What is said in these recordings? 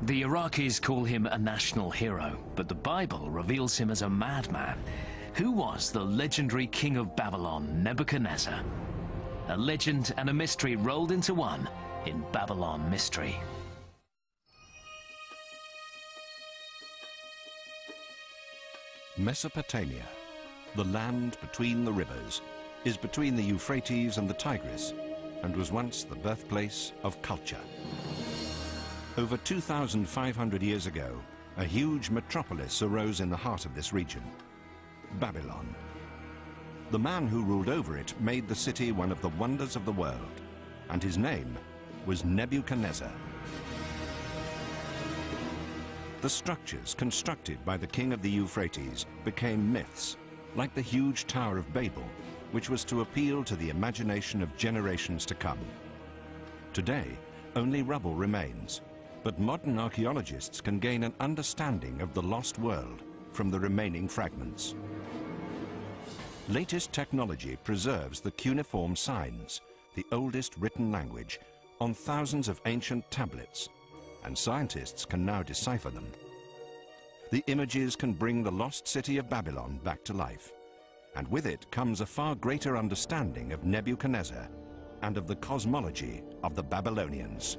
The Iraqis call him a national hero, but the Bible reveals him as a madman. Who was the legendary king of Babylon, Nebuchadnezzar? A legend and a mystery rolled into one in Babylon Mystery. Mesopotamia, the land between the rivers, is between the Euphrates and the Tigris, and was once the birthplace of culture. Over 2,500 years ago, a huge metropolis arose in the heart of this region, Babylon. The man who ruled over it made the city one of the wonders of the world, and his name was Nebuchadnezzar. The structures constructed by the king of the Euphrates became myths, like the huge Tower of Babel, which was to appeal to the imagination of generations to come. Today, only rubble remains, but modern archaeologists can gain an understanding of the lost world from the remaining fragments. Latest technology preserves the cuneiform signs, the oldest written language, on thousands of ancient tablets, and scientists can now decipher them. The images can bring the lost city of Babylon back to life, and with it comes a far greater understanding of Nebuchadnezzar and of the cosmology of the Babylonians.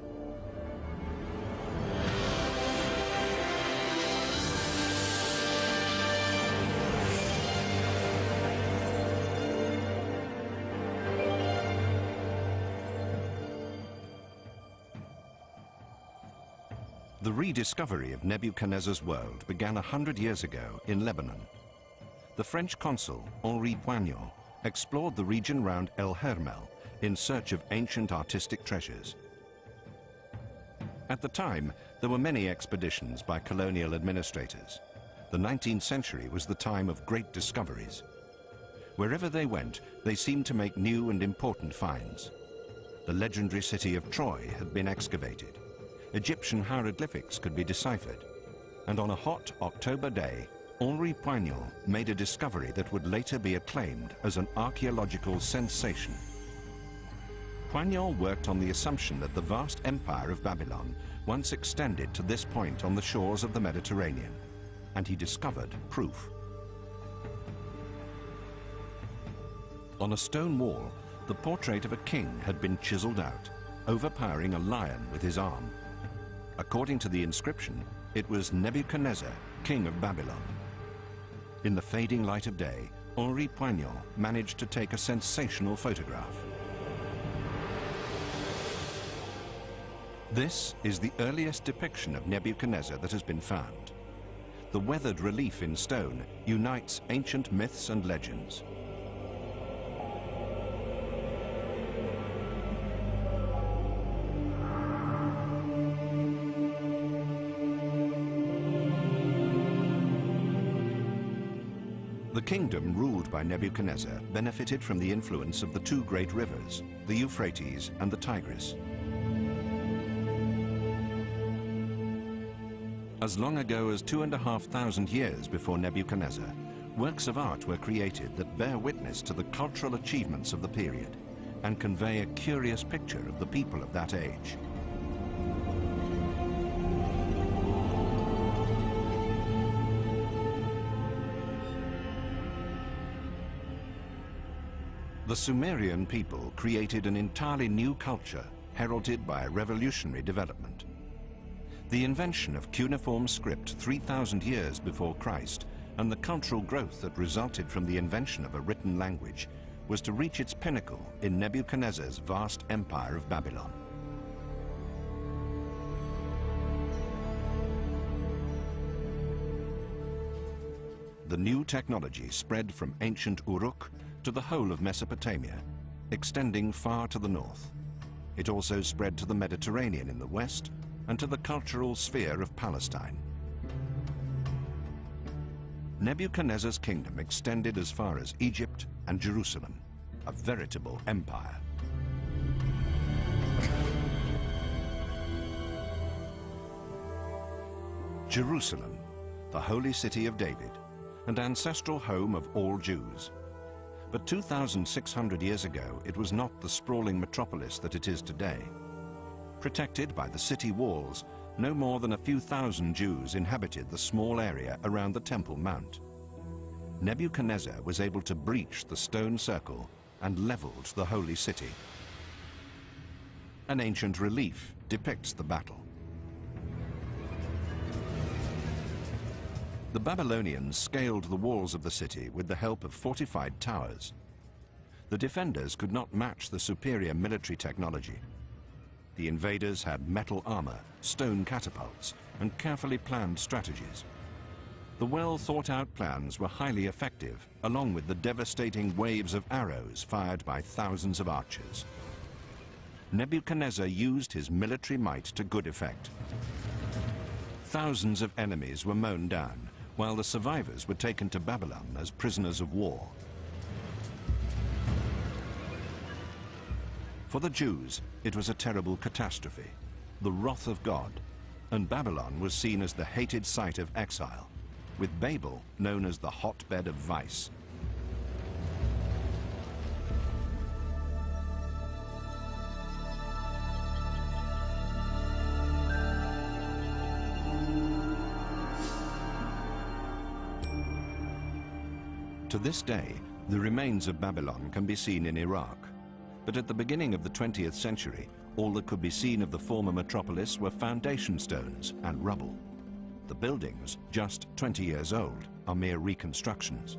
The rediscovery of Nebuchadnezzar's world began 100 years ago in Lebanon. The French consul, Henri Poignot, explored the region round El Hermel in search of ancient artistic treasures. At the time, there were many expeditions by colonial administrators. The 19th century was the time of great discoveries. Wherever they went, they seemed to make new and important finds. The legendary city of Troy had been excavated. Egyptian hieroglyphics could be deciphered, and on a hot October day, Henri Poignot made a discovery that would later be acclaimed as an archaeological sensation. Poignot worked on the assumption that the vast empire of Babylon once extended to this point on the shores of the Mediterranean, and he discovered proof. On a stone wall, the portrait of a king had been chiseled out, overpowering a lion with his arm. According to the inscription, it was Nebuchadnezzar, king of Babylon. In the fading light of day, Henri Poignot managed to take a sensational photograph. This is the earliest depiction of Nebuchadnezzar that has been found. The weathered relief in stone unites ancient myths and legends. The kingdom ruled by Nebuchadnezzar benefited from the influence of the two great rivers, the Euphrates and the Tigris. As long ago as 2,500 years before Nebuchadnezzar, works of art were created that bear witness to the cultural achievements of the period and convey a curious picture of the people of that age. The Sumerian people created an entirely new culture heralded by a revolutionary development. The invention of cuneiform script 3,000 years before Christ and the cultural growth that resulted from the invention of a written language was to reach its pinnacle in Nebuchadnezzar's vast empire of Babylon. The new technology spread from ancient Uruk to the whole of Mesopotamia, extending far to the north. It also spread to the Mediterranean in the west and to the cultural sphere of Palestine. Nebuchadnezzar's kingdom extended as far as Egypt and Jerusalem, a veritable empire. Jerusalem, the holy city of David, and ancestral home of all Jews. But 2,600 years ago, it was not the sprawling metropolis that it is today. Protected by the city walls, no more than a few thousand Jews inhabited the small area around the Temple Mount. Nebuchadnezzar was able to breach the stone circle and leveled the holy city. An ancient relief depicts the battle. The Babylonians scaled the walls of the city with the help of fortified towers. The defenders could not match the superior military technology. The invaders had metal armor, stone catapults, and carefully planned strategies. The well-thought-out plans were highly effective, along with the devastating waves of arrows fired by thousands of archers. Nebuchadnezzar used his military might to good effect. Thousands of enemies were mown down, while the survivors were taken to Babylon as prisoners of war. For the Jews, it was a terrible catastrophe, the wrath of God, and Babylon was seen as the hated site of exile, with Babel known as the hotbed of vice. To this day, the remains of Babylon can be seen in Iraq. But at the beginning of the 20th century, all that could be seen of the former metropolis were foundation stones and rubble. The buildings, just 20 years old, are mere reconstructions.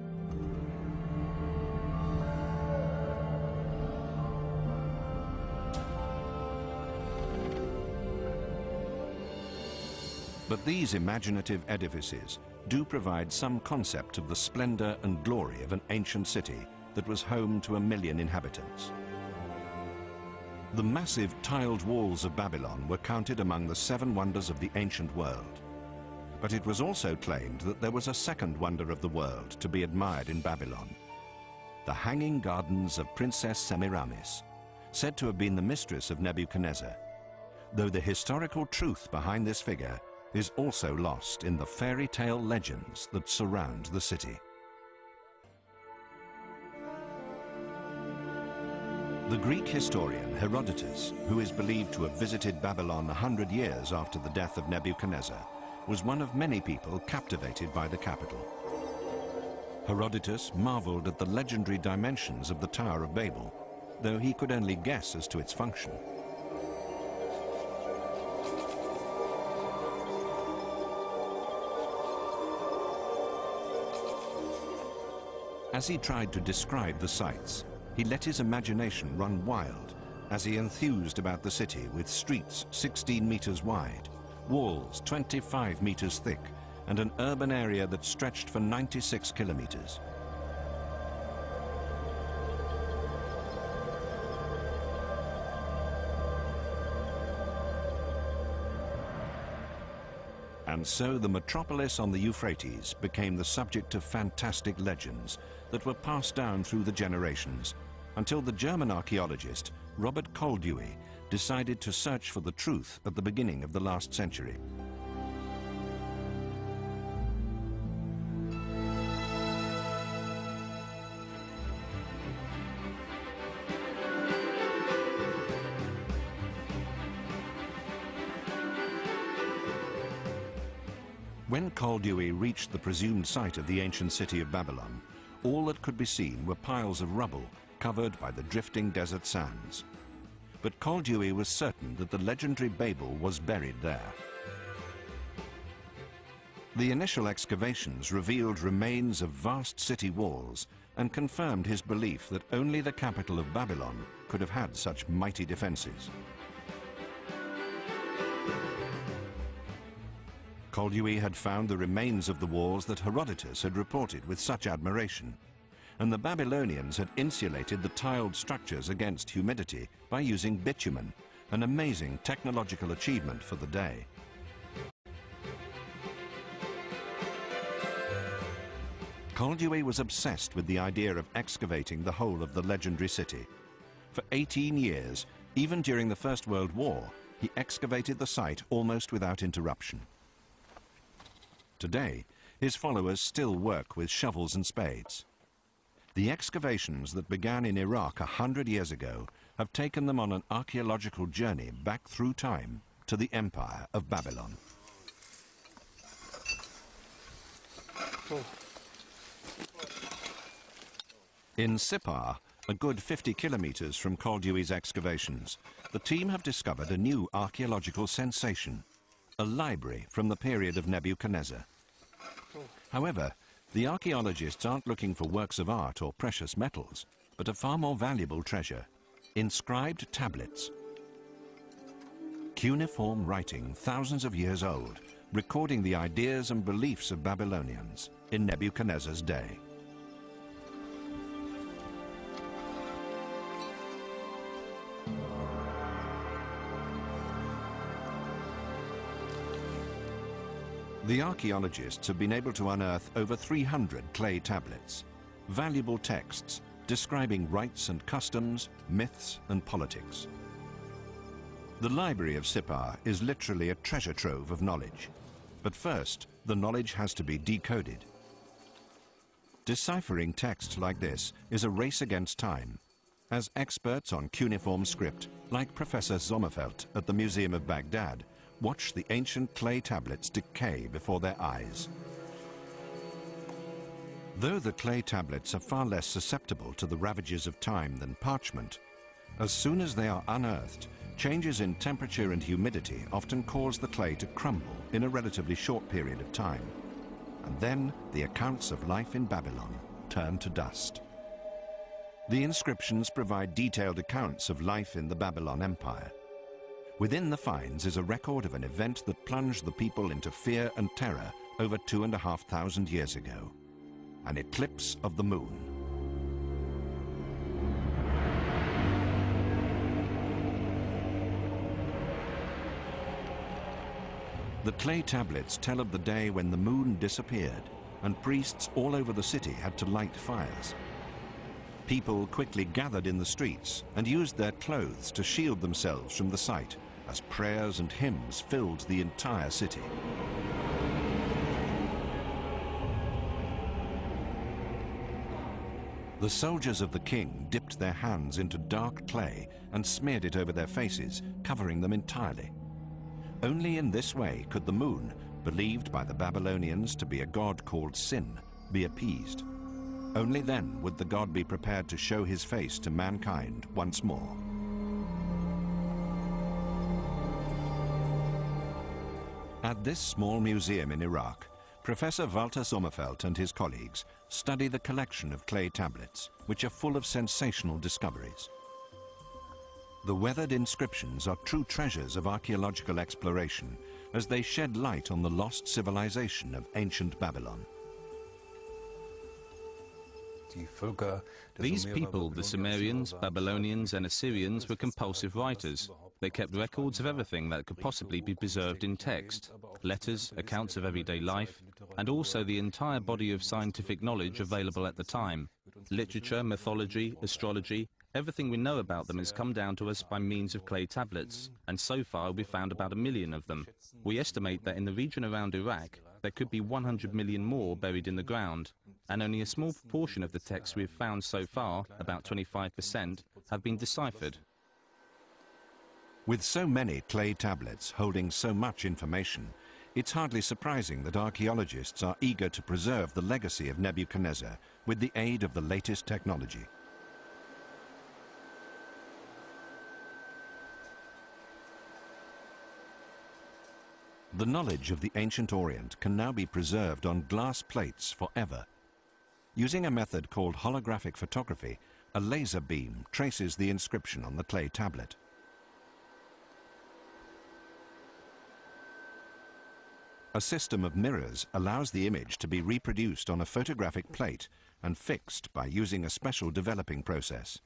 But these imaginative edifices do provide some concept of the splendor and glory of an ancient city that was home to 1 million inhabitants. The massive tiled walls of Babylon were counted among the 7 wonders of the ancient world. But it was also claimed that there was a second wonder of the world to be admired in Babylon: the hanging gardens of Princess Semiramis, said to have been the mistress of Nebuchadnezzar, though the historical truth behind this figure is also lost in the fairy tale legends that surround the city. The Greek historian Herodotus, who is believed to have visited Babylon 100 years after the death of Nebuchadnezzar, was one of many people captivated by the capital. Herodotus marveled at the legendary dimensions of the Tower of Babel, though he could only guess as to its function. As he tried to describe the sights, he let his imagination run wild as he enthused about the city with streets 16 meters wide, walls 25 meters thick, and an urban area that stretched for 96 kilometers. And so the metropolis on the Euphrates became the subject of fantastic legends that were passed down through the generations, until the German archaeologist Robert Koldewey decided to search for the truth at the beginning of the last century. When Koldewey reached the presumed site of the ancient city of Babylon, all that could be seen were piles of rubble covered by the drifting desert sands. But Koldewey was certain that the legendary Babel was buried there. The initial excavations revealed remains of vast city walls and confirmed his belief that only the capital of Babylon could have had such mighty defenses. Koldewey had found the remains of the walls that Herodotus had reported with such admiration, and the Babylonians had insulated the tiled structures against humidity by using bitumen, an amazing technological achievement for the day. Koldewey was obsessed with the idea of excavating the whole of the legendary city. For 18 years, even during the First World War, he excavated the site almost without interruption. Today, his followers still work with shovels and spades. The excavations that began in Iraq 100 years ago have taken them on an archaeological journey back through time to the empire of Babylon. In Sippar, a good 50 kilometers from Koldewey's excavations, the team have discovered a new archaeological sensation, a library from the period of Nebuchadnezzar. However, the archaeologists aren't looking for works of art or precious metals, but a far more valuable treasure, inscribed tablets. Cuneiform writing thousands of years old, recording the ideas and beliefs of Babylonians in Nebuchadnezzar's day. The archaeologists have been able to unearth over 300 clay tablets, valuable texts describing rites and customs, myths and politics. The library of Sippar is literally a treasure trove of knowledge. But first, the knowledge has to be decoded. Deciphering text like this is a race against time, as experts on cuneiform script, like Professor Sommerfeld at the Museum of Baghdad, watch the ancient clay tablets decay before their eyes. Though the clay tablets are far less susceptible to the ravages of time than parchment, as soon as they are unearthed, changes in temperature and humidity often cause the clay to crumble in a relatively short period of time. And then the accounts of life in Babylon turn to dust. The inscriptions provide detailed accounts of life in the Babylon Empire. Within the finds is a record of an event that plunged the people into fear and terror over 2,500 years ago, an eclipse of the moon. The clay tablets tell of the day when the moon disappeared and priests all over the city had to light fires. People quickly gathered in the streets and used their clothes to shield themselves from the sight as prayers and hymns filled the entire city. The soldiers of the king dipped their hands into dark clay and smeared it over their faces, covering them entirely. Only in this way could the moon, believed by the Babylonians to be a god called Sin, be appeased. Only then would the god be prepared to show his face to mankind once more. At this small museum in Iraq, Professor Walter Sommerfeld and his colleagues study the collection of clay tablets, which are full of sensational discoveries. The weathered inscriptions are true treasures of archaeological exploration as they shed light on the lost civilization of ancient Babylon. These people, the Sumerians, Babylonians and Assyrians, were compulsive writers. They kept records of everything that could possibly be preserved in text, letters, accounts of everyday life, and also the entire body of scientific knowledge available at the time. Literature, mythology, astrology, everything we know about them has come down to us by means of clay tablets, and so far we've found about 1 million of them. We estimate that in the region around Iraq, there could be 100 million more buried in the ground, and only a small proportion of the texts we've found so far, about 25%, have been deciphered. With so many clay tablets holding so much information, it's hardly surprising that archaeologists are eager to preserve the legacy of Nebuchadnezzar with the aid of the latest technology. The knowledge of the ancient Orient can now be preserved on glass plates forever. Using a method called holographic photography, a laser beam traces the inscription on the clay tablet. A system of mirrors allows the image to be reproduced on a photographic plate and fixed by using a special developing process.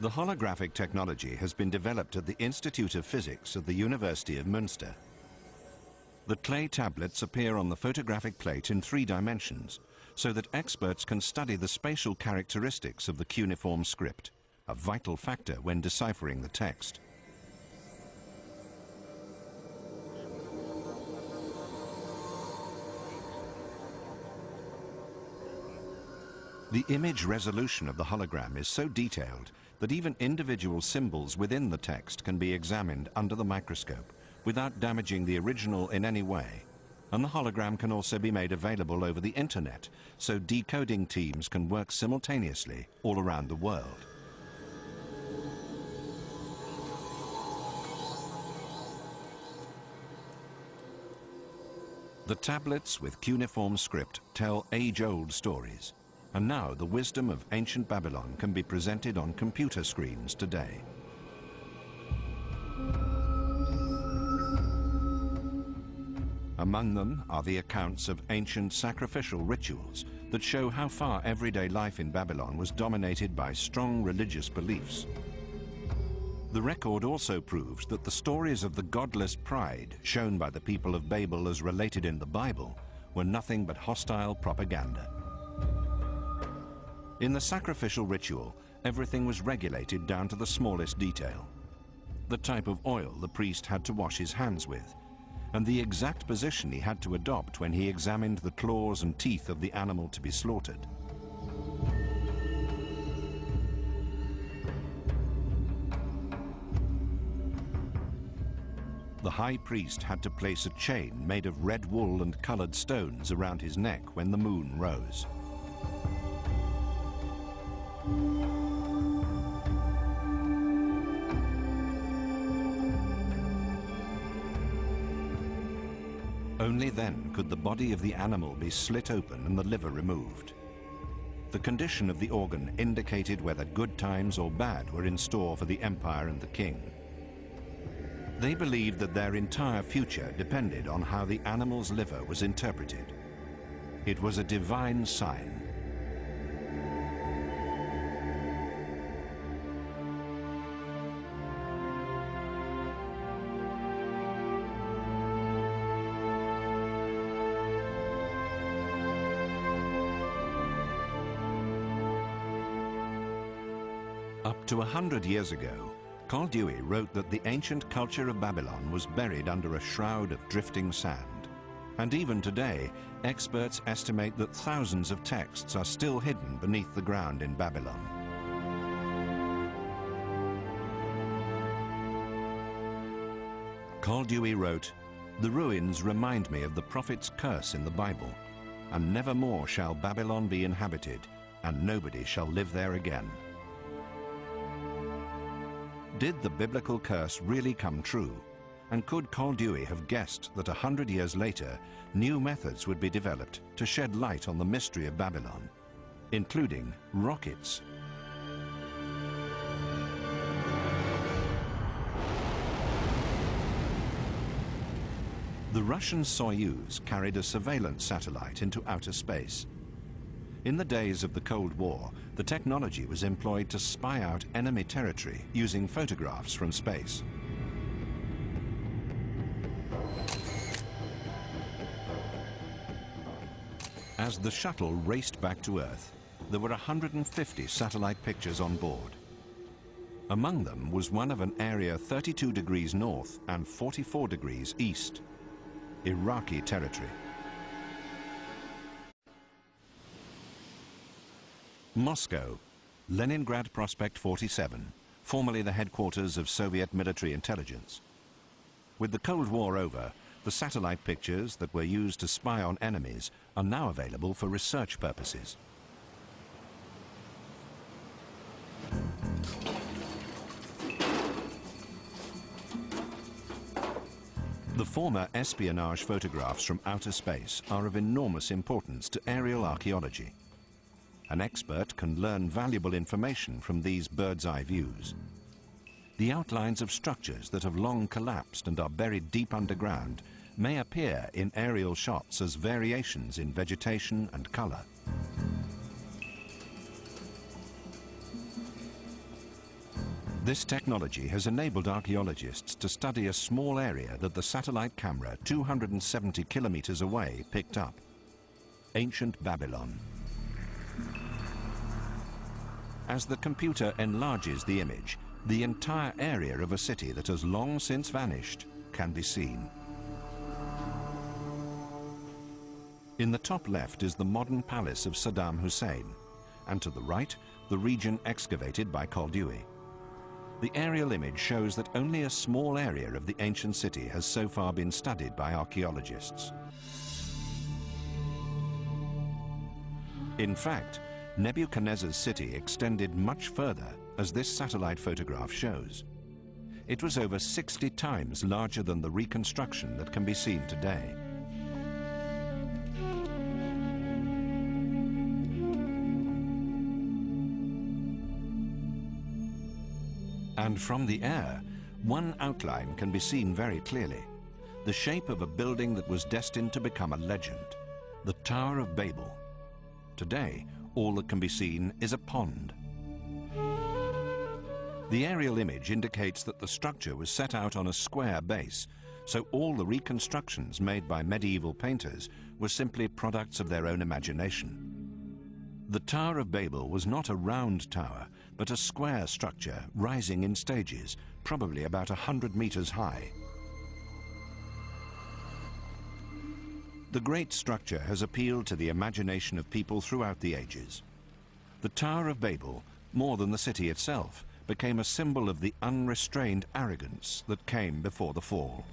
The holographic technology has been developed at the Institute of Physics at the University of Münster. The clay tablets appear on the photographic plate in 3 dimensions, so that experts can study the spatial characteristics of the cuneiform script, a vital factor when deciphering the text. The image resolution of the hologram is so detailed that even individual symbols within the text can be examined under the microscope without damaging the original in any way. And the hologram can also be made available over the internet, so decoding teams can work simultaneously all around the world. The tablets with cuneiform script tell age-old stories, and now the wisdom of ancient Babylon can be presented on computer screens today. Among them are the accounts of ancient sacrificial rituals that show how far everyday life in Babylon was dominated by strong religious beliefs. The record also proves that the stories of the godless pride shown by the people of Babel as related in the Bible were nothing but hostile propaganda. In the sacrificial ritual, everything was regulated down to the smallest detail. The type of oil the priest had to wash his hands with, and the exact position he had to adopt when he examined the claws and teeth of the animal to be slaughtered. The high priest had to place a chain made of red wool and colored stones around his neck when the moon rose. Only then could the body of the animal be slit open and the liver removed. The condition of the organ indicated whether good times or bad were in store for the empire and the king. They believed that their entire future depended on how the animal's liver was interpreted. It was a divine sign. Up to 100 years ago, Crowley wrote that the ancient culture of Babylon was buried under a shroud of drifting sand. And even today, experts estimate that thousands of texts are still hidden beneath the ground in Babylon. Crowley wrote, "The ruins remind me of the prophet's curse in the Bible, and never more shall Babylon be inhabited, and nobody shall live there again." Did the biblical curse really come true? And could Crowley have guessed that 100 years later, new methods would be developed to shed light on the mystery of Babylon, including rockets? The Russian Soyuz carried a surveillance satellite into outer space. In the days of the Cold War, the technology was employed to spy out enemy territory using photographs from space. As the shuttle raced back to Earth, there were 150 satellite pictures on board. Among them was one of an area 32 degrees north and 44 degrees east, Iraqi territory. Moscow, Leningrad Prospect 47, formerly the headquarters of Soviet military intelligence. With the Cold War over, the satellite pictures that were used to spy on enemies are now available for research purposes. The former espionage photographs from outer space are of enormous importance to aerial archaeology. An expert can learn valuable information from these bird's-eye views. The outlines of structures that have long collapsed and are buried deep underground may appear in aerial shots as variations in vegetation and color. This technology has enabled archaeologists to study a small area that the satellite camera 270 kilometers away picked up: ancient Babylon. As the computer enlarges the image, the entire area of a city that has long since vanished can be seen. In the top left is the modern palace of Saddam Hussein, and to the right, the region excavated by Koldewey. The aerial image shows that only a small area of the ancient city has so far been studied by archaeologists. In fact, Nebuchadnezzar's city extended much further, as this satellite photograph shows. It was over 60 times larger than the reconstruction that can be seen today. And from the air, one outline can be seen very clearly: the shape of a building that was destined to become a legend, the Tower of Babel. Today, all that can be seen is a pond. The aerial image indicates that the structure was set out on a square base, so all the reconstructions made by medieval painters were simply products of their own imagination. The Tower of Babel was not a round tower, but a square structure rising in stages, probably about 100 meters high. The great structure has appealed to the imagination of people throughout the ages. The Tower of Babel, more than the city itself, became a symbol of the unrestrained arrogance that came before the fall.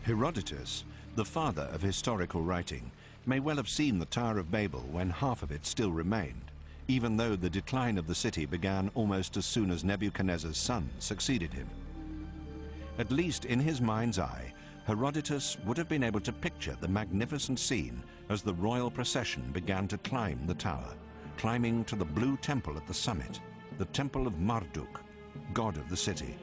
Herodotus, the father of historical writing, may well have seen the Tower of Babel when half of it still remained, even though the decline of the city began almost as soon as Nebuchadnezzar's son succeeded him. At least in his mind's eye, Herodotus would have been able to picture the magnificent scene as the royal procession began to climb the tower, climbing to the blue temple at the summit, the temple of Marduk, god of the city.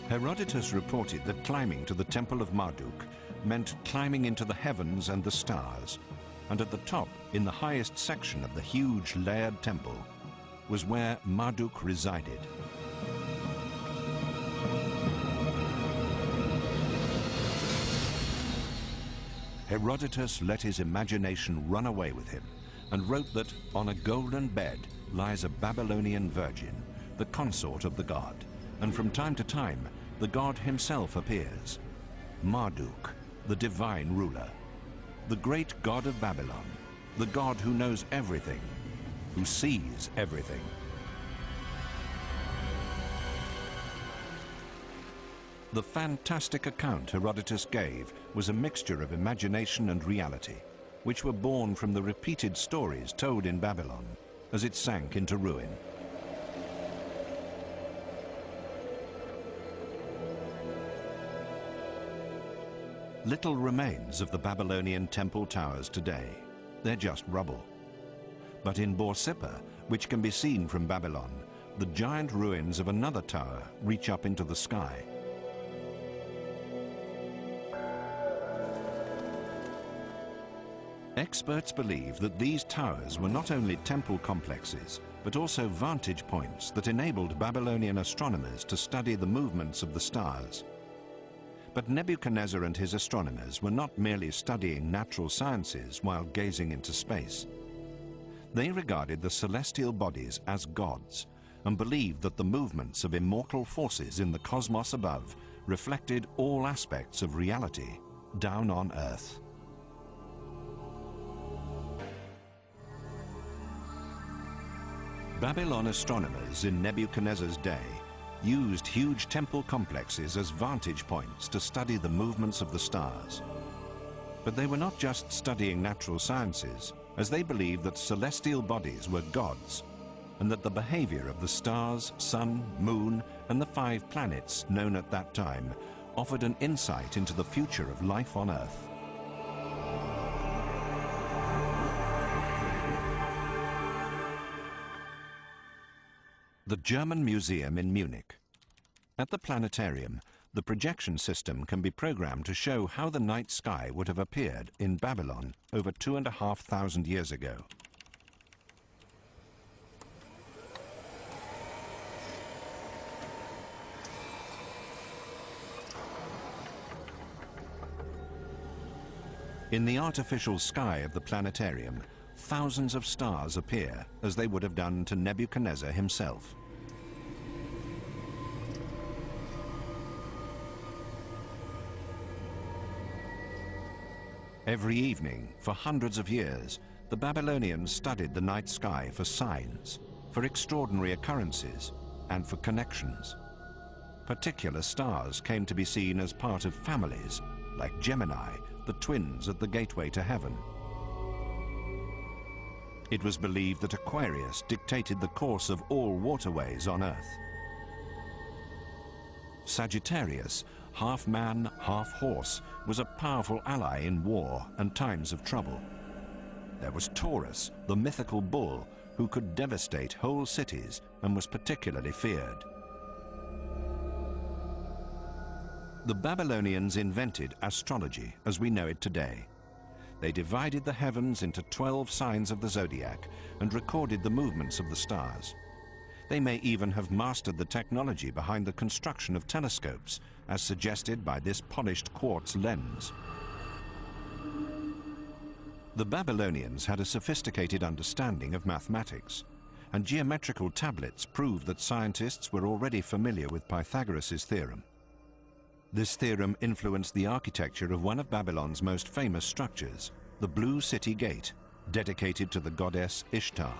Herodotus reported that climbing to the Temple of Marduk meant climbing into the heavens and the stars, and at the top, in the highest section of the huge layered temple, was where Marduk resided. Herodotus let his imagination run away with him and wrote that on a golden bed lies a Babylonian virgin, the consort of the god, and from time to time the god himself appears. Marduk, the divine ruler, the great god of Babylon, the god who knows everything, who sees everything. The fantastic account Herodotus gave was a mixture of imagination and reality, which were born from the repeated stories told in Babylon as it sank into ruin. Little remains of the Babylonian temple towers today. They're just rubble. But in Borsippa, which can be seen from Babylon, the giant ruins of another tower reach up into the sky. Experts believe that these towers were not only temple complexes, but also vantage points that enabled Babylonian astronomers to study the movements of the stars. But Nebuchadnezzar and his astronomers were not merely studying natural sciences while gazing into space. They regarded the celestial bodies as gods and believed that the movements of immortal forces in the cosmos above reflected all aspects of reality down on Earth. Babylon astronomers in Nebuchadnezzar's day used huge temple complexes as vantage points to study the movements of the stars. But they were not just studying natural sciences, as they believed that celestial bodies were gods, and that the behavior of the stars, sun, moon, and the 5 planets known at that time offered an insight into the future of life on Earth. The German Museum in Munich. At the planetarium, the projection system can be programmed to show how the night sky would have appeared in Babylon over 2,500 years ago. In the artificial sky of the planetarium, thousands of stars appear, as they would have done to Nebuchadnezzar himself. Every evening, for hundreds of years, the Babylonians studied the night sky for signs, for extraordinary occurrences, and for connections. Particular stars came to be seen as part of families, like Gemini, the twins at the gateway to heaven. It was believed that Aquarius dictated the course of all waterways on Earth. Sagittarius, half man, half horse, was a powerful ally in war and times of trouble. There was Taurus, the mythical bull, who could devastate whole cities and was particularly feared. The Babylonians invented astrology as we know it today. They divided the heavens into 12 signs of the zodiac and recorded the movements of the stars. They may even have mastered the technology behind the construction of telescopes, as suggested by this polished quartz lens. The Babylonians had a sophisticated understanding of mathematics, and geometrical tablets prove that scientists were already familiar with Pythagoras' theorem. This theorem influenced the architecture of one of Babylon's most famous structures, the Blue City Gate, dedicated to the goddess Ishtar.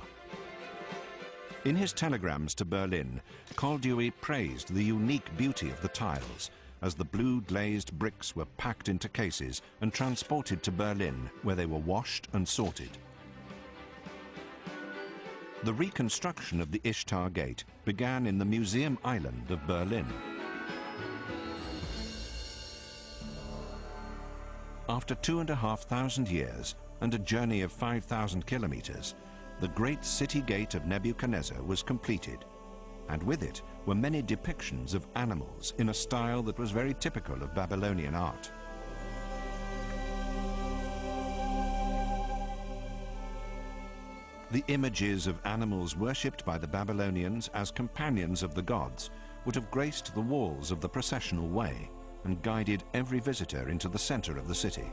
In his telegrams to Berlin, Koldewey praised the unique beauty of the tiles as the blue glazed bricks were packed into cases and transported to Berlin, where they were washed and sorted. The reconstruction of the Ishtar Gate began in the Museum Island of Berlin. After 2,500 years and a journey of 5,000 kilometers, the great city gate of Nebuchadnezzar was completed, and with it were many depictions of animals in a style that was very typical of Babylonian art. The images of animals worshipped by the Babylonians as companions of the gods would have graced the walls of the processional way and guided every visitor into the center of the city.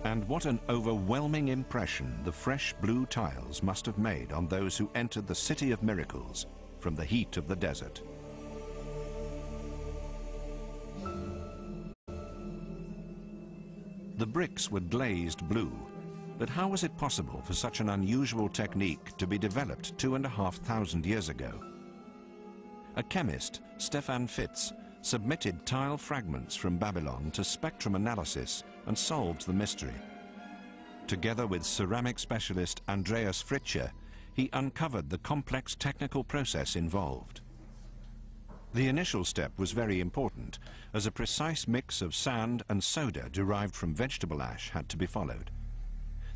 And what an overwhelming impression the fresh blue tiles must have made on those who entered the City of Miracles from the heat of the desert. The bricks were glazed blue, but how was it possible for such an unusual technique to be developed 2,500 years ago? A chemist, Stefan Fitz, submitted tile fragments from Babylon to spectrum analysis and solved the mystery. Together with ceramic specialist Andreas Fritsche, he uncovered the complex technical process involved. The initial step was very important, as a precise mix of sand and soda derived from vegetable ash had to be followed.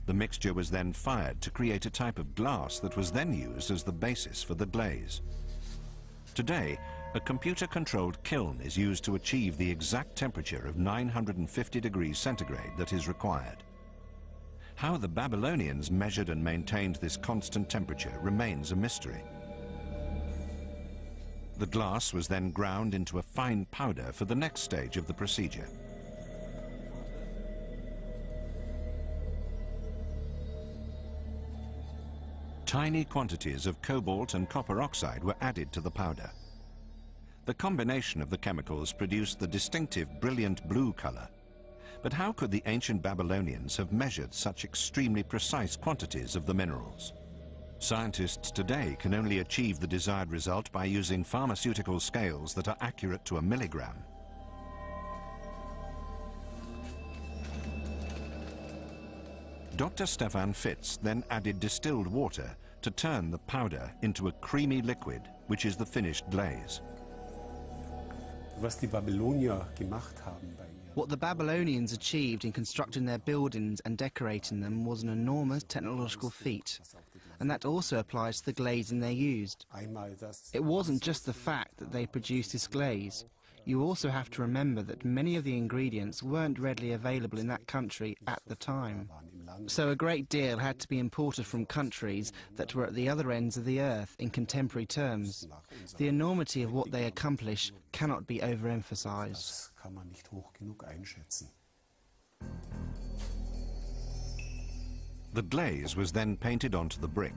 The mixture was then fired to create a type of glass that was then used as the basis for the glaze. Today, a computer-controlled kiln is used to achieve the exact temperature of 950 degrees centigrade that is required. How the Babylonians measured and maintained this constant temperature remains a mystery. The glass was then ground into a fine powder for the next stage of the procedure. Tiny quantities of cobalt and copper oxide were added to the powder. The combination of the chemicals produced the distinctive brilliant blue color. But how could the ancient Babylonians have measured such extremely precise quantities of the minerals? Scientists today can only achieve the desired result by using pharmaceutical scales that are accurate to a milligram. Dr. Stefan Fitz then added distilled water to turn the powder into a creamy liquid, which is the finished glaze. Was die Babylonier gemacht haben bei What the Babylonians achieved in constructing their buildings and decorating them was an enormous technological feat, and that also applies to the glazing they used. It wasn't just the fact that they produced this glaze. You also have to remember that many of the ingredients weren't readily available in that country at the time. So a great deal had to be imported from countries that were at the other ends of the earth in contemporary terms. The enormity of what they accomplish cannot be overemphasized. The glaze was then painted onto the brick.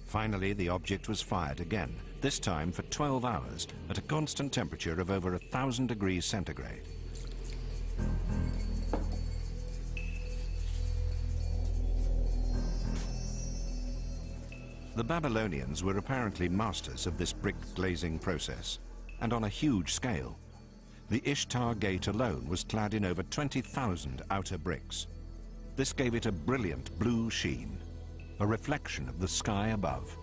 Finally, the object was fired again, this time for 12 hours at a constant temperature of over 1,000 degrees centigrade. The Babylonians were apparently masters of this brick glazing process, and on a huge scale. The Ishtar gate alone was clad in over 20,000 outer bricks. This gave it a brilliant blue sheen, a reflection of the sky above.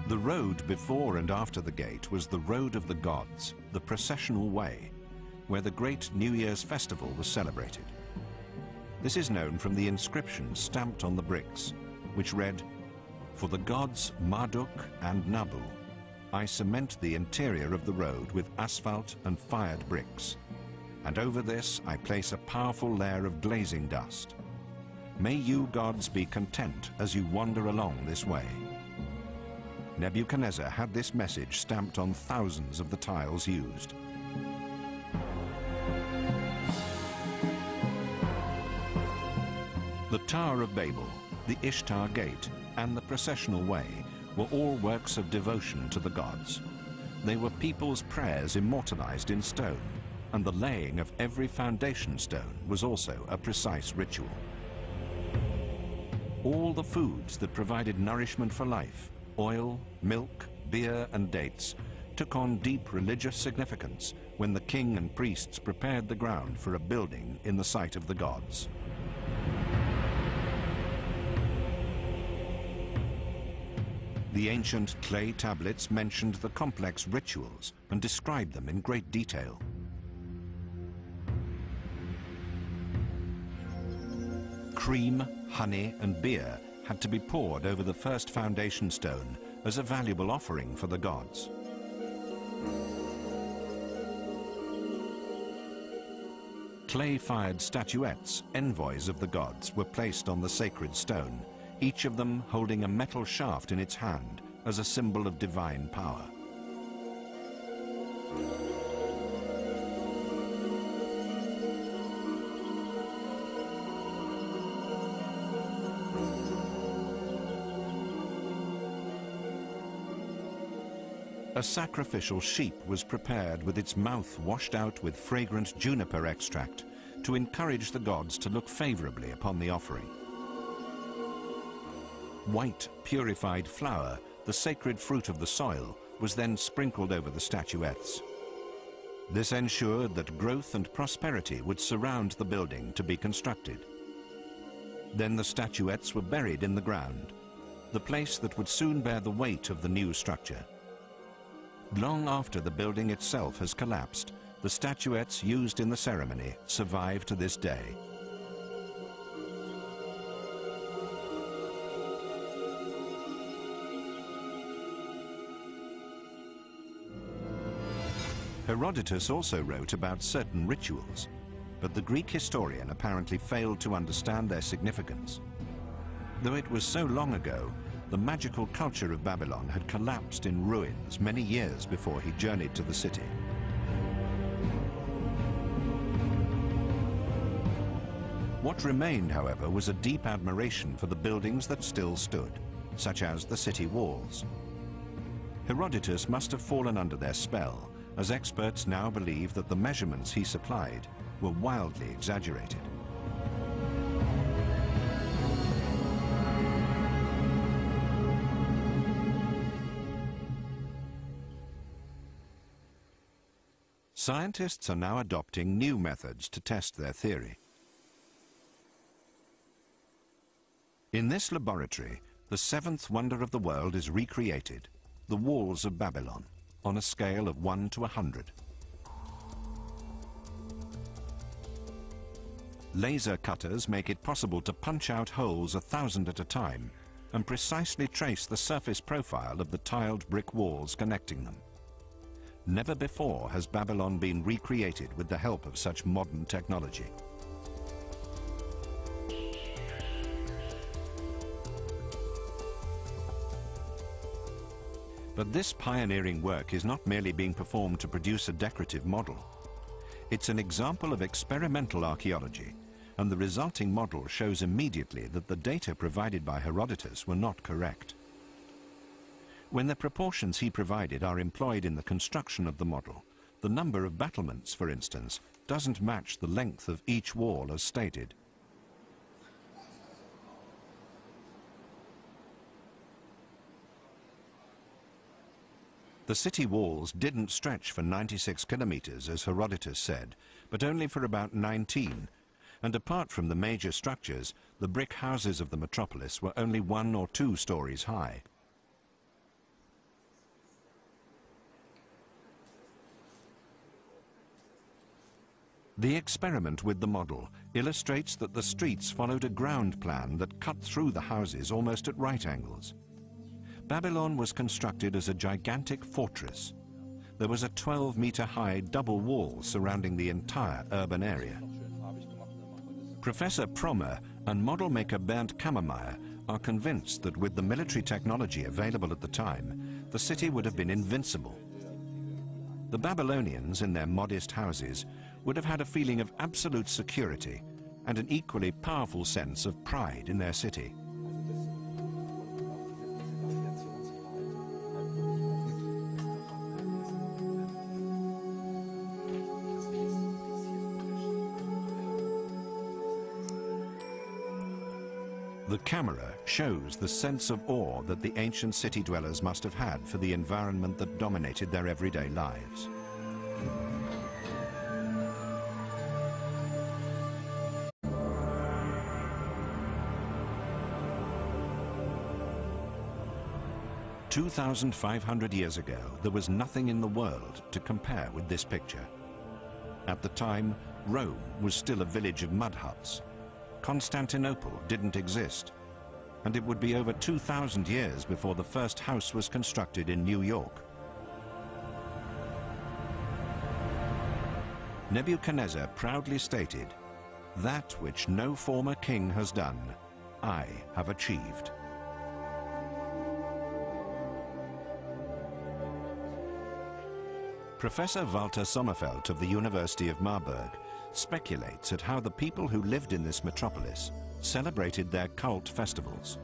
The road before and after the gate was the Road of the Gods, the processional way, where the great New Year's festival was celebrated. This is known from the inscription stamped on the bricks, which read, "For the gods Marduk and Nabu, I cement the interior of the road with asphalt and fired bricks, and over this I place a powerful layer of glazing dust. May you gods be content as you wander along this way." Nebuchadnezzar had this message stamped on thousands of the tiles used. The Tower of Babel, the Ishtar Gate, and the processional way were all works of devotion to the gods. They were people's prayers immortalized in stone, and the laying of every foundation stone was also a precise ritual. All the foods that provided nourishment for life, oil, milk, beer, and dates, took on deep religious significance when the king and priests prepared the ground for a building in the sight of the gods. The ancient clay tablets mentioned the complex rituals and described them in great detail. Cream, honey, and beer had to be poured over the first foundation stone as a valuable offering for the gods. Clay-fired statuettes, envoys of the gods, were placed on the sacred stone, each of them holding a metal shaft in its hand as a symbol of divine power. A sacrificial sheep was prepared with its mouth washed out with fragrant juniper extract to encourage the gods to look favorably upon the offering. White, purified flour, the sacred fruit of the soil, was then sprinkled over the statuettes. This ensured that growth and prosperity would surround the building to be constructed. Then the statuettes were buried in the ground, the place that would soon bear the weight of the new structure. Long after the building itself has collapsed, the statuettes used in the ceremony survive to this day. Herodotus also wrote about certain rituals, but the Greek historian apparently failed to understand their significance. Though it was so long ago, the magical culture of Babylon had collapsed in ruins many years before he journeyed to the city. What remained, however, was a deep admiration for the buildings that still stood, such as the city walls. Herodotus must have fallen under their spell, as experts now believe that the measurements he supplied were wildly exaggerated. Scientists are now adopting new methods to test their theory. In this laboratory, the seventh wonder of the world is recreated, the walls of Babylon, on a scale of 1 to 100. Laser cutters make it possible to punch out holes 1,000 at a time and precisely trace the surface profile of the tiled brick walls connecting them. Never before has Babylon been recreated with the help of such modern technology. But this pioneering work is not merely being performed to produce a decorative model. It's an example of experimental archaeology, and the resulting model shows immediately that the data provided by Herodotus were not correct. When the proportions he provided are employed in the construction of the model, the number of battlements, for instance, doesn't match the length of each wall as stated. The city walls didn't stretch for 96 kilometers, as Herodotus said, but only for about 19, and apart from the major structures, the brick houses of the metropolis were only 1 or 2 stories high. The experiment with the model illustrates that the streets followed a ground plan that cut through the houses almost at right angles. Babylon was constructed as a gigantic fortress. There was a 12-meter-high double wall surrounding the entire urban area. Professor Prommer and model maker Bernd Kammermeier are convinced that with the military technology available at the time, the city would have been invincible. The Babylonians, in their modest houses, would have had a feeling of absolute security and an equally powerful sense of pride in their city. The camera shows the sense of awe that the ancient city dwellers must have had for the environment that dominated their everyday lives. "2,500 years ago, there was nothing in the world to compare with this picture. At the time, Rome was still a village of mud huts. Constantinople didn't exist, and it would be over 2,000 years before the first house was constructed in New York. Nebuchadnezzar proudly stated, "That which no former king has done, I have achieved." Professor Walter Sommerfeld of the University of Marburg speculates at how the people who lived in this metropolis celebrated their cult festivals.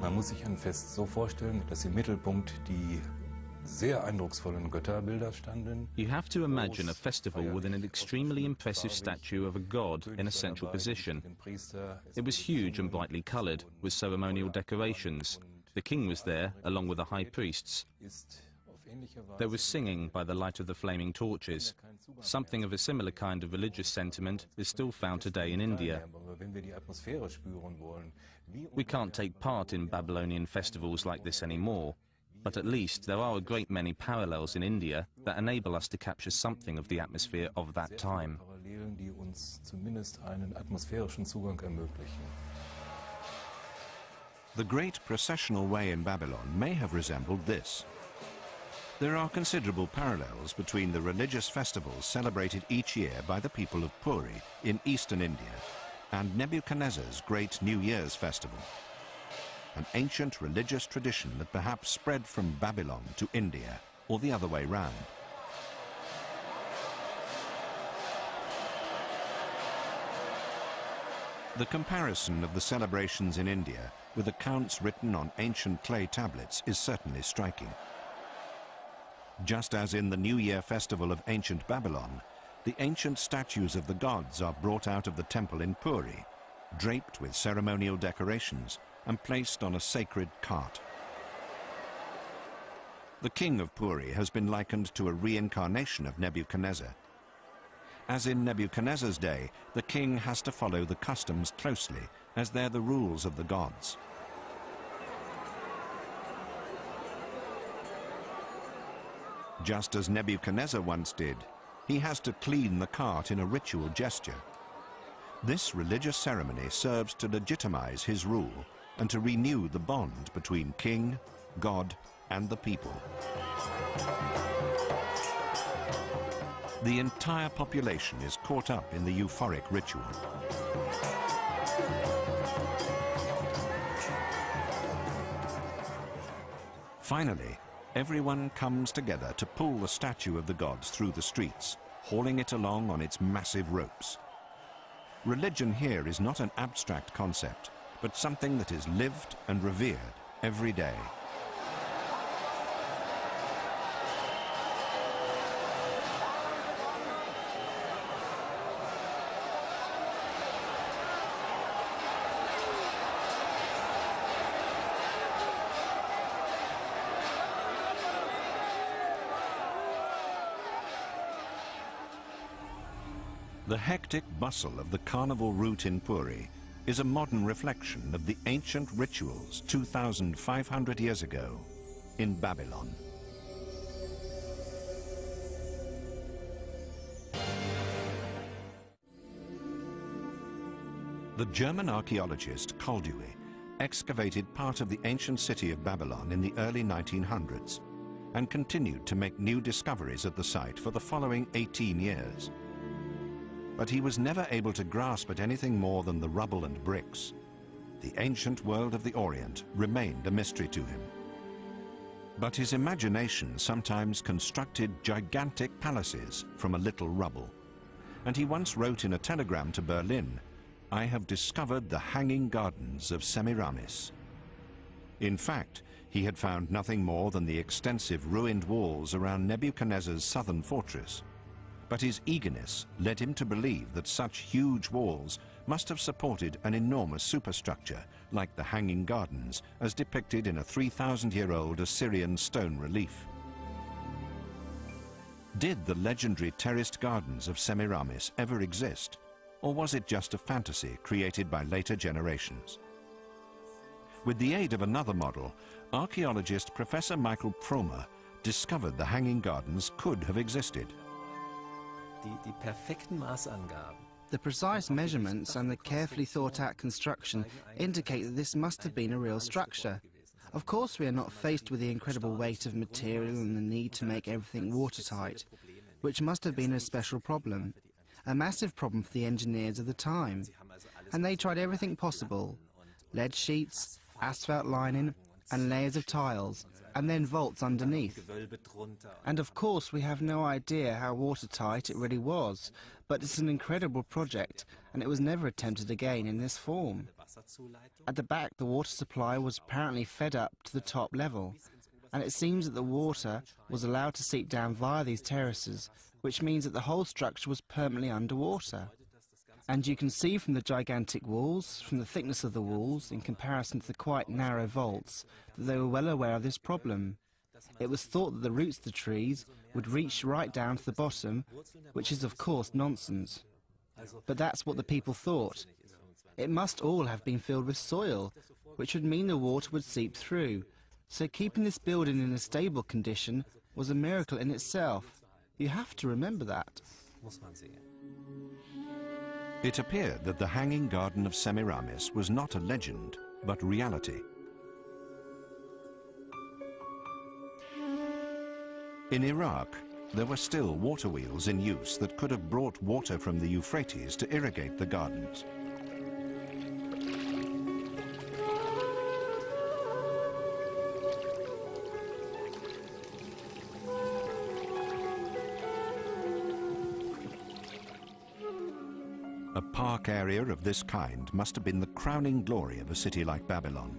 Man muss sich ein Fest so vorstellen, dass im Mittelpunkt die sehr eindrucksvollen Götterbilder standen. You have to imagine a festival with an extremely impressive statue of a god in a central position. It was huge and brightly colored, with ceremonial decorations. The king was there, along with the high priests. There was singing by the light of the flaming torches. Something of a similar kind of religious sentiment is still found today in India. We can't take part in Babylonian festivals like this anymore, but at least there are a great many parallels in India that enable us to capture something of the atmosphere of that time. The great processional way in Babylon may have resembled this. There are considerable parallels between the religious festivals celebrated each year by the people of Puri in eastern India and Nebuchadnezzar's great New Year's festival, an ancient religious tradition that perhaps spread from Babylon to India, or the other way round. The comparison of the celebrations in India with accounts written on ancient clay tablets is certainly striking. Just as in the New Year festival of ancient Babylon, the ancient statues of the gods are brought out of the temple in Puri, draped with ceremonial decorations and placed on a sacred cart. The king of Puri has been likened to a reincarnation of Nebuchadnezzar. As in Nebuchadnezzar's day, the king has to follow the customs closely, as they're the rules of the gods. Just as Nebuchadnezzar once did, he has to clean the cart in a ritual gesture. This religious ceremony serves to legitimize his rule and to renew the bond between king, God, and the people. The entire population is caught up in the euphoric ritual. Finally, everyone comes together to pull the statue of the gods through the streets, hauling it along on its massive ropes. Religion here is not an abstract concept, but something that is lived and revered every day. The hectic bustle of the carnival route in Puri is a modern reflection of the ancient rituals 2,500 years ago in Babylon. The German archaeologist Koldewey excavated part of the ancient city of Babylon in the early 1900s and continued to make new discoveries at the site for the following 18 years. But he was never able to grasp at anything more than the rubble and bricks. The ancient world of the Orient remained a mystery to him. But his imagination sometimes constructed gigantic palaces from a little rubble. And he once wrote in a telegram to Berlin, "I have discovered the hanging gardens of Semiramis." In fact, he had found nothing more than the extensive ruined walls around Nebuchadnezzar's southern fortress. But his eagerness led him to believe that such huge walls must have supported an enormous superstructure, like the Hanging Gardens, as depicted in a 3,000-year-old Assyrian stone relief. Did the legendary terraced gardens of Semiramis ever exist, or was it just a fantasy created by later generations? With the aid of another model, archaeologist Professor Michael Promer discovered the Hanging Gardens could have existed. The precise measurements and the carefully thought-out construction indicate that this must have been a real structure. Of course, we are not faced with the incredible weight of material and the need to make everything watertight, which must have been a special problem, a massive problem for the engineers of the time. And they tried everything possible: lead sheets, asphalt lining, and layers of tiles, and then vaults underneath. And of course we have no idea how watertight it really was, but it's an incredible project, and it was never attempted again in this form. At the back, the water supply was apparently fed up to the top level, and it seems that the water was allowed to seep down via these terraces, which means that the whole structure was permanently underwater. And you can see from the gigantic walls, from the thickness of the walls, in comparison to the quite narrow vaults, that they were well aware of this problem. It was thought that the roots of the trees would reach right down to the bottom, which is of course nonsense. But that's what the people thought. It must all have been filled with soil, which would mean the water would seep through. So keeping this building in a stable condition was a miracle in itself. You have to remember that. It appeared that the Hanging Garden of Semiramis was not a legend, but reality. In Iraq, there were still water wheels in use that could have brought water from the Euphrates to irrigate the gardens. A park area of this kind must have been the crowning glory of a city like Babylon.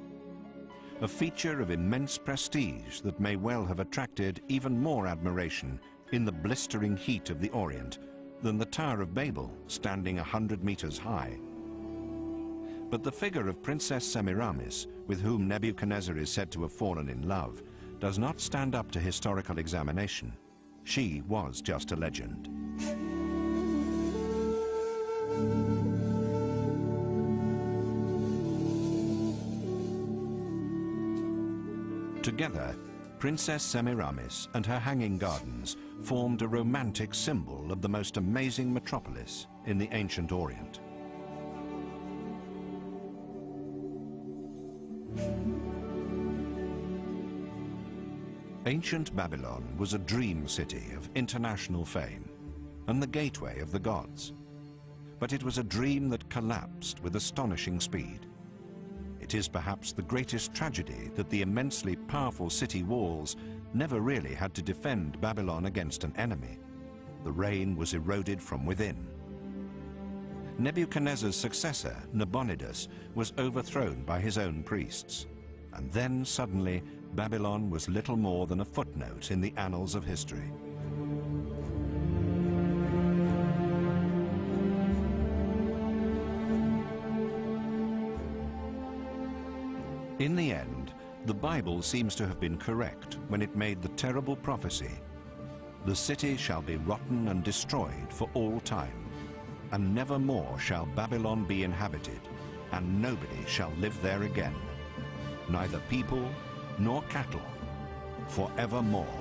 A feature of immense prestige that may well have attracted even more admiration in the blistering heat of the Orient than the Tower of Babel, standing 100 meters high. But the figure of Princess Semiramis, with whom Nebuchadnezzar is said to have fallen in love, does not stand up to historical examination. She was just a legend. Together, Princess Semiramis and her hanging gardens formed a romantic symbol of the most amazing metropolis in the ancient Orient. Ancient Babylon was a dream city of international fame and the gateway of the gods. But it was a dream that collapsed with astonishing speed. It is perhaps the greatest tragedy that the immensely powerful city walls never really had to defend Babylon against an enemy. The reign was eroded from within. Nebuchadnezzar's successor, Nabonidus, was overthrown by his own priests. And then suddenly, Babylon was little more than a footnote in the annals of history. In the end, the Bible seems to have been correct when it made the terrible prophecy, "The city shall be rotten and destroyed for all time, and never more shall Babylon be inhabited, and nobody shall live there again, neither people nor cattle, forevermore."